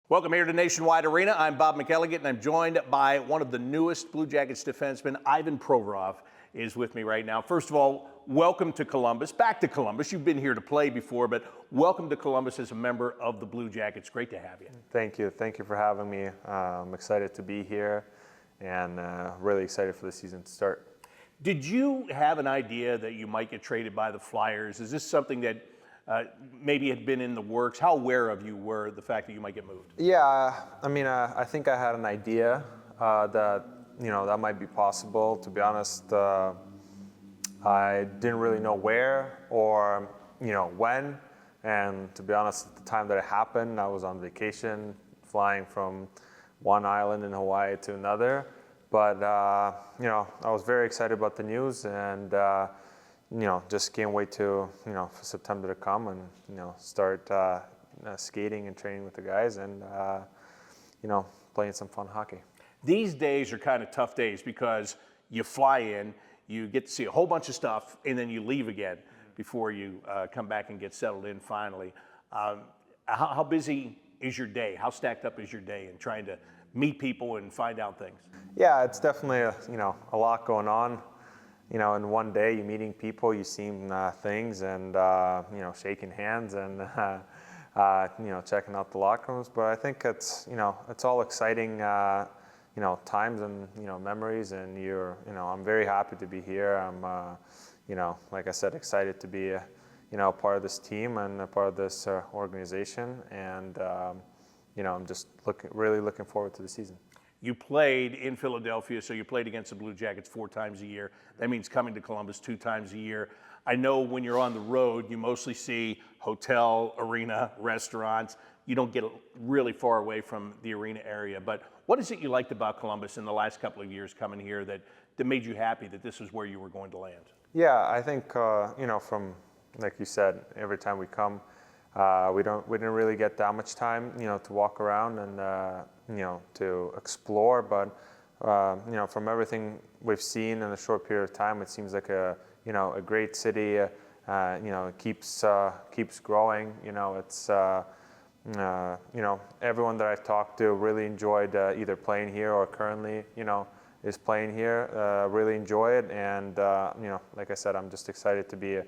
Welcome here to Nationwide Arena. I'm Bob McElligott, and I'm joined by one of the newest Blue Jackets defensemen. Ivan Provorov is with me right now. First of all, welcome to Columbus. Back to Columbus. You've been here to play before, but welcome to Columbus as a member of the Blue Jackets. Great to have you. Thank you. Thank you for having me. I'm excited to be here and really excited for the season to start. Did you have an idea that you might get traded by the Flyers? Is this something that maybe had been in the works? How aware of you were the fact that you might get moved? Yeah, I mean, I think I had an idea that that might be possible. To be honest, I didn't really know where or when. And to be honest, at the time that it happened, I was on vacation, flying from one island in Hawaii to another. But I was very excited about the news and. Just can't wait to, for September to come and, start skating and training with the guys and, playing some fun hockey. These days are kind of tough days because you fly in, you get to see a whole bunch of stuff, and then you leave again before you come back and get settled in finally. How busy is your day? How stacked up is your day in trying to meet people and find out things? Yeah, it's definitely, a lot going on. In one day, you're meeting people, you seeing things, and shaking hands, and checking out the locker rooms. But I think it's all exciting, times and memories. And I'm very happy to be here. I'm, like I said, excited to be part of this team and a part of this organization. And I'm just really looking forward to the season. You played in Philadelphia, so you played against the Blue Jackets 4 times a year. That means coming to Columbus 2 times a year. I know when you're on the road, you mostly see hotel, arena, restaurants. You don't get really far away from the arena area. But what is it you liked about Columbus in the last couple of years coming here that made you happy that this is where you were going to land? Yeah, I think, from, like you said, every time we come, we didn't really get that much time, to walk around and, to explore. But, from everything we've seen in a short period of time, it seems like a great city. It keeps growing. It's, everyone that I've talked to really enjoyed either playing here or currently, is playing here. Really enjoy it. And, like I said, I'm just excited to be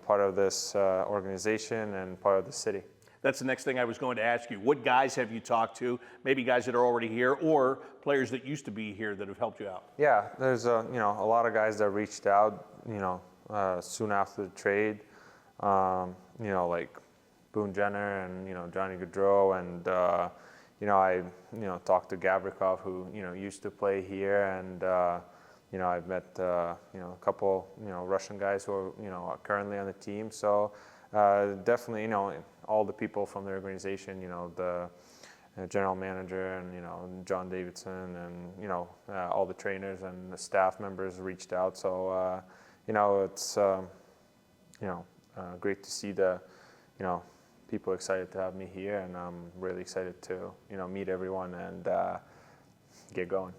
part of this organization and part of the city. That's the next thing I was going to ask you. What guys have you talked to? Maybe guys that are already here or players that used to be here that have helped you out? Yeah, there's a lot of guys that reached out, soon after the trade. Like Boone Jenner and Johnny Gaudreau, and I talked to Gavrikov, who used to play here, and I've met a couple Russian guys who are currently on the team. So definitely all the people from the organization, the general manager and John Davidson and all the trainers and the staff members reached out. So it's great to see the people excited to have me here, and I'm really excited to meet everyone and get going.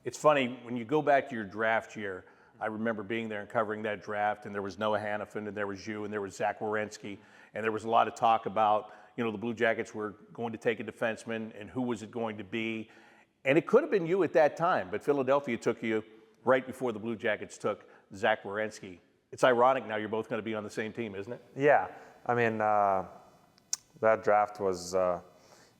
It's funny, when you go back to your draft year, I remember being there and covering that draft, and there was Noah Hannafin, and there was you, and there was Zach Werenski, and there was a lot of talk about, the Blue Jackets were going to take a defenseman, and who was it going to be? And it could have been you at that time, but Philadelphia took you right before the Blue Jackets took Zach Werenski. It's ironic now you're both going to be on the same team, isn't it? Yeah, I mean, that draft was,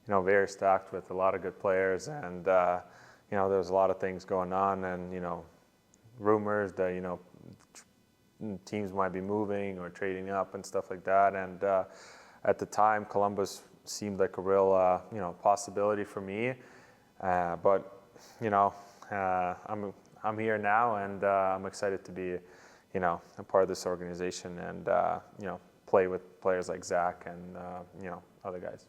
very stacked with a lot of good players, and there was a lot of things going on, and rumors that teams might be moving or trading up and stuff like that. And at the time, Columbus seemed like a real possibility for me. But I'm here now, and I'm excited to be a part of this organization and play with players like Zach and other guys.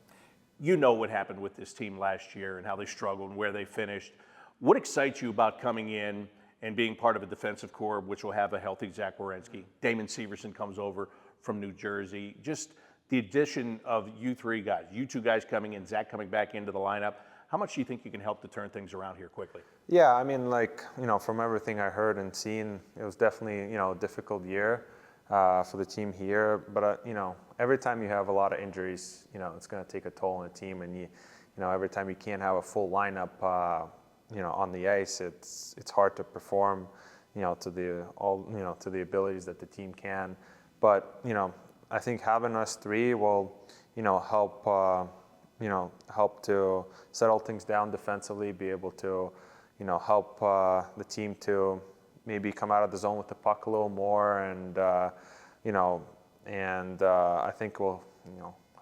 You know what happened with this team last year and how they struggled and where they finished. What excites you about coming in and being part of a defensive core which will have a healthy Zach Werenski? Damon Severson comes over from New Jersey. Just the addition of you 3 guys, you 2 guys coming in, Zach coming back into the lineup. How much do you think you can help to turn things around here quickly? Yeah, I mean, from everything I heard and seen, it was definitely, a difficult year for the team here. But, every time you have a lot of injuries, it's going to take a toll on the team. And every time you can't have a full lineup, on the ice, it's hard to perform, to the abilities that the team can. But, I think having us three will, help, help to settle things down defensively, be able to, help the team to maybe come out of the zone with the puck a little more, and I think will,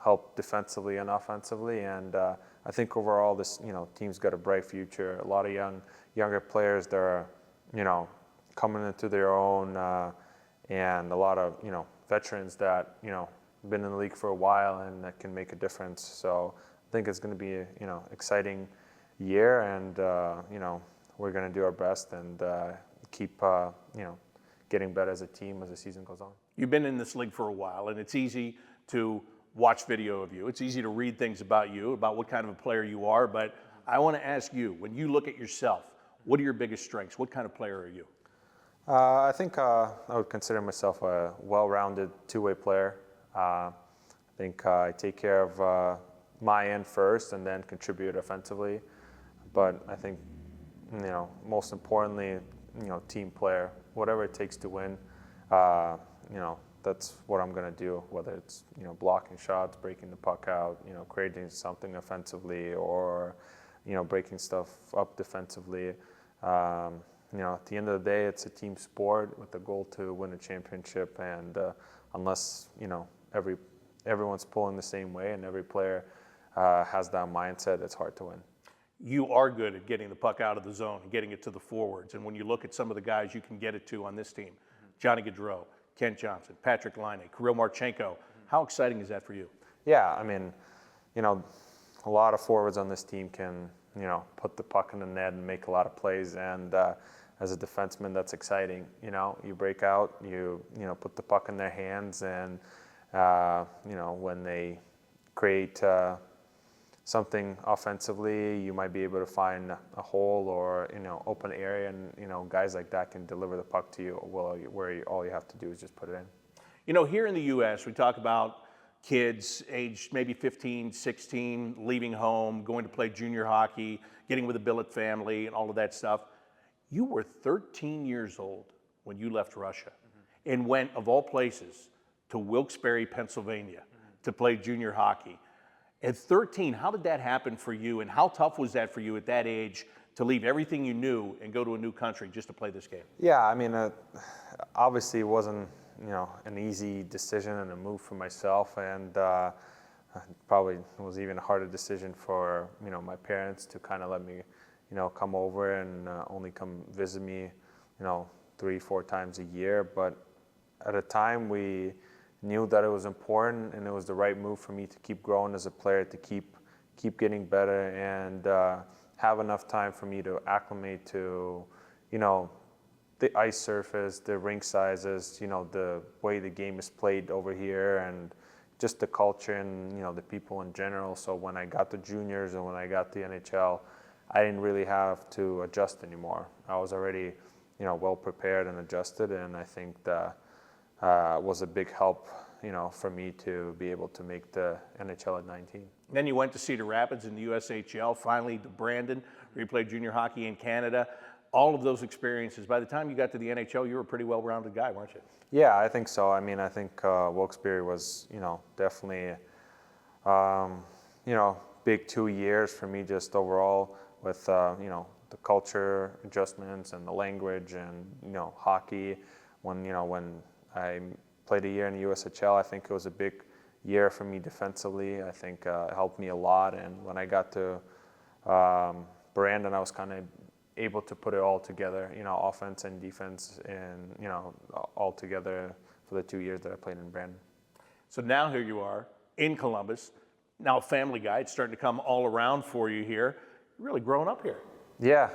help defensively and offensively. And I think overall this, team's got a bright future. A lot of younger players that are, coming into their own, and a lot of, veterans that, been in the league for a while and that can make a difference. So I think it's going to be a, exciting year, and, we're going to do our best and keep, getting better as a team as the season goes on. You've been in this league for a while, and it's easy to watch video of you. It's easy to read things about you, about what kind of a player you are. But I want to ask you, when you look at yourself, what are your biggest strengths? What kind of player are you? I think I would consider myself a well-rounded two-way player. I think I take care of my end first and then contribute offensively. But I think, most importantly, team player. Whatever it takes to win, that's what I'm going to do, whether it's, blocking shots, breaking the puck out, creating something offensively, or, breaking stuff up defensively. At the end of the day, it's a team sport with the goal to win a championship. And unless, everyone's pulling the same way and every player has that mindset, it's hard to win. You are good at getting the puck out of the zone and getting it to the forwards. And when you look at some of the guys you can get it to on this team, Johnny Gaudreau, Kent Johnson, Patrick Laine, Kirill Marchenko, how exciting is that for you? Yeah, I mean, a lot of forwards on this team can, put the puck in the net and make a lot of plays. And as a defenseman, that's exciting. You break out, you put the puck in their hands, and when they create something offensively, you might be able to find a hole or open area, and guys like that can deliver the puck to you. Where all you have to do is just put it in. Here in the U.S., we talk about kids aged maybe 15, 16, leaving home, going to play junior hockey, getting with a billet family, and all of that stuff. You were 13 years old when you left Russia and went, of all places, to Wilkes-Barre, Pennsylvania, to play junior hockey. At 13, how did that happen for you, and how tough was that for you at that age to leave everything you knew and go to a new country just to play this game? Yeah, I mean, obviously it wasn't, an easy decision and a move for myself, and probably was even a harder decision for, my parents to kind of let me, come over and only come visit me, 3-4 times a year. But at a time we knew that it was important and it was the right move for me to keep growing as a player, to keep getting better, and have enough time for me to acclimate to, the ice surface, the rink sizes, the way the game is played over here, and just the culture and, the people in general. So when I got to juniors and when I got to the NHL, I didn't really have to adjust anymore. I was already, well prepared and adjusted, and I think that was a big help, for me to be able to make the NHL at 19. Then you went to Cedar Rapids in the USHL, finally to Brandon, where you played junior hockey in Canada. All of those experiences, by the time you got to the NHL, you were a pretty well-rounded guy, weren't you? Yeah, I think so. I mean, I think Wilkes-Barre was, definitely, big 2 years for me just overall with, the culture adjustments and the language and, hockey. When I played a year in the USHL, I think it was a big year for me defensively. I think it helped me a lot. And when I got to Brandon, I was kind of able to put it all together, offense and defense, and, all together for the 2 years that I played in Brandon. So now here you are in Columbus, now a family guy. It's starting to come all around for you here. You're really growing up here. Yeah,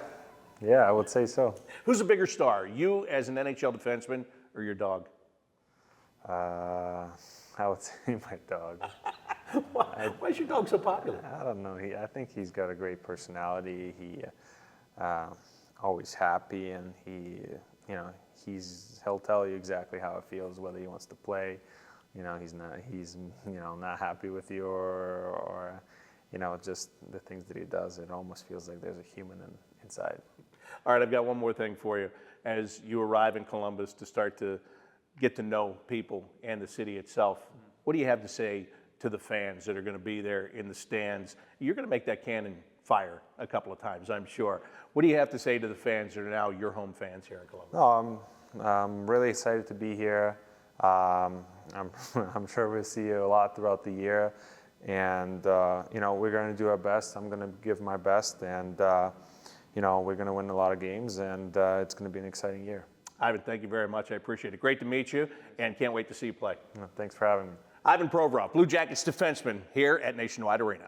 I would say so. Who's a bigger star, you as an NHL defenseman or your dog? I would say my dog. Why is your dog so popular? I don't know. I think he's got a great personality. He always happy, and he'll tell you exactly how it feels, whether he wants to play. He's not happy with you, or just the things that he does, it almost feels like there's a human inside. All right, I've got one more thing for you. As you arrive in Columbus to start to get to know people and the city itself, what do you have to say to the fans that are going to be there in the stands? You're going to make that cannon fire a couple of times, I'm sure. What do you have to say to the fans that are now your home fans here in Columbus? No, I'm really excited to be here. I'm sure we'll see you a lot throughout the year, and we're going to do our best. I'm going to give my best, and we're going to win a lot of games, and it's going to be an exciting year. Ivan, thank you very much. I appreciate it. Great to meet you, and can't wait to see you play. Thanks for having me. Ivan Provorov, Blue Jackets defenseman here at Nationwide Arena.